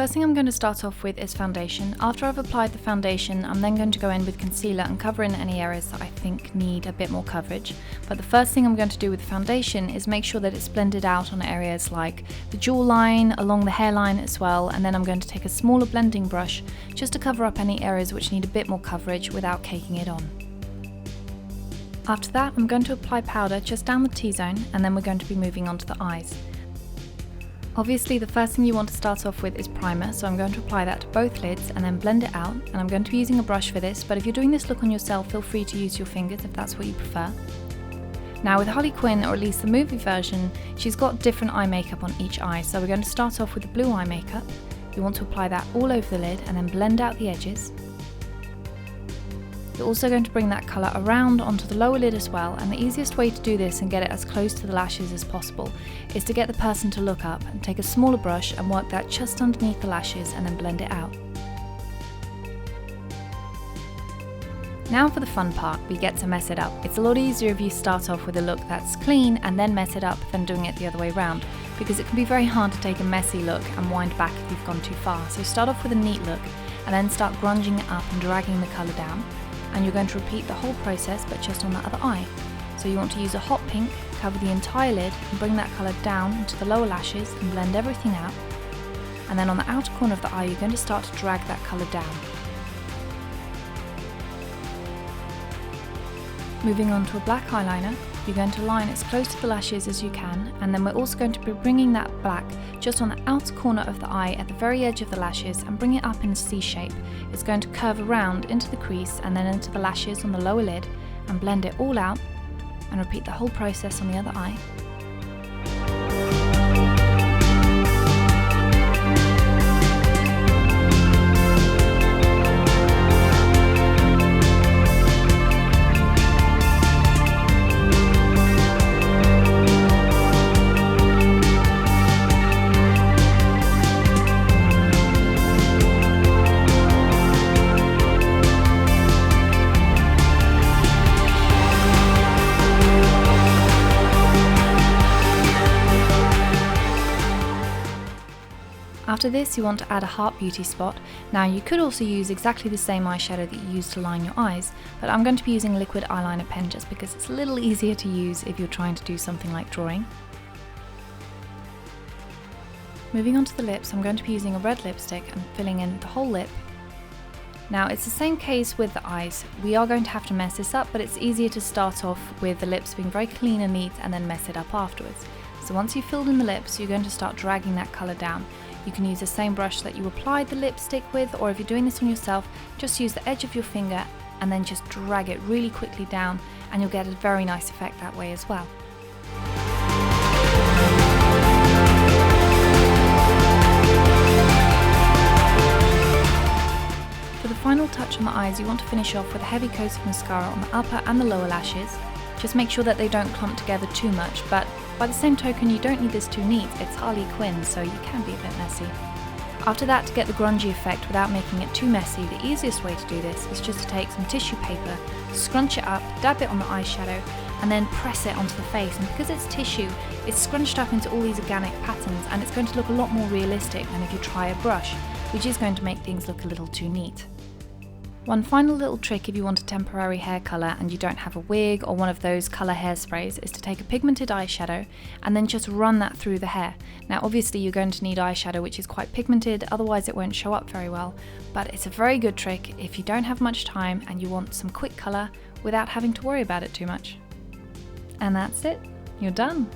first thing I'm going to start off with is foundation. After I've applied the foundation, I'm then going to go in with concealer and cover in any areas that I think need a bit more coverage. But the first thing I'm going to do with the foundation is make sure that it's blended out on areas like the jawline, along the hairline as well, and then I'm going to take a smaller blending brush just to cover up any areas which need a bit more coverage without caking it on. After that, I'm going to apply powder just down the T-zone, and then we're going to be moving on to the eyes. Obviously the first thing you want to start off with is primer, so I'm going to apply that to both lids and then blend it out, and I'm going to be using a brush for this, but if you're doing this look on yourself, feel free to use your fingers if that's what you prefer. Now with Harley Quinn, or at least the movie version, she's got different eye makeup on each eye, so we're going to start off with the blue eye makeup. You want to apply that all over the lid and then blend out the edges. You're also going to bring that colour around onto the lower lid as well, and the easiest way to do this and get it as close to the lashes as possible is to get the person to look up and take a smaller brush and work that just underneath the lashes and then blend it out. Now for the fun part, we get to mess it up. It's a lot easier if you start off with a look that's clean and then mess it up than doing it the other way around, because it can be very hard to take a messy look and wind back if you've gone too far. So start off with a neat look and then start grunging it up and dragging the colour down. And you're going to repeat the whole process but just on the other eye. So you want to use a hot pink, cover the entire lid and bring that colour down into the lower lashes and blend everything out. And then on the outer corner of the eye you're going to start to drag that colour down. Moving on to a black eyeliner, you're going to line as close to the lashes as you can, and then we're also going to be bringing that black just on the outer corner of the eye at the very edge of the lashes and bring it up in a C shape. It's going to curve around into the crease and then into the lashes on the lower lid and blend it all out, and repeat the whole process on the other eye. After this, you want to add a heart beauty spot. Now you could also use exactly the same eyeshadow that you used to line your eyes, but I'm going to be using a liquid eyeliner pen just because it's a little easier to use if you're trying to do something like drawing. Moving on to the lips, I'm going to be using a red lipstick and filling in the whole lip. Now it's the same case with the eyes. We are going to have to mess this up, but it's easier to start off with the lips being very clean and neat and then mess it up afterwards. So once you've filled in the lips, you're going to start dragging that colour down. You can use the same brush that you applied the lipstick with, or if you're doing this on yourself, just use the edge of your finger and then just drag it really quickly down, and you'll get a very nice effect that way as well. For the final touch on the eyes, you want to finish off with a heavy coat of mascara on the upper and the lower lashes. Just make sure that they don't clump together too much, but by the same token you don't need this too neat. It's Harley Quinn, so you can be a bit messy. After that, to get the grungy effect without making it too messy, the easiest way to do this is just to take some tissue paper, scrunch it up, dab it on the eyeshadow, and then press it onto the face. And because it's tissue, it's scrunched up into all these organic patterns, and it's going to look a lot more realistic than if you try a brush, which is going to make things look a little too neat. One final little trick if you want a temporary hair colour and you don't have a wig or one of those colour hairsprays is to take a pigmented eyeshadow and then just run that through the hair. Now obviously you're going to need eyeshadow which is quite pigmented, otherwise it won't show up very well, but it's a very good trick if you don't have much time and you want some quick colour without having to worry about it too much. And that's it, you're done!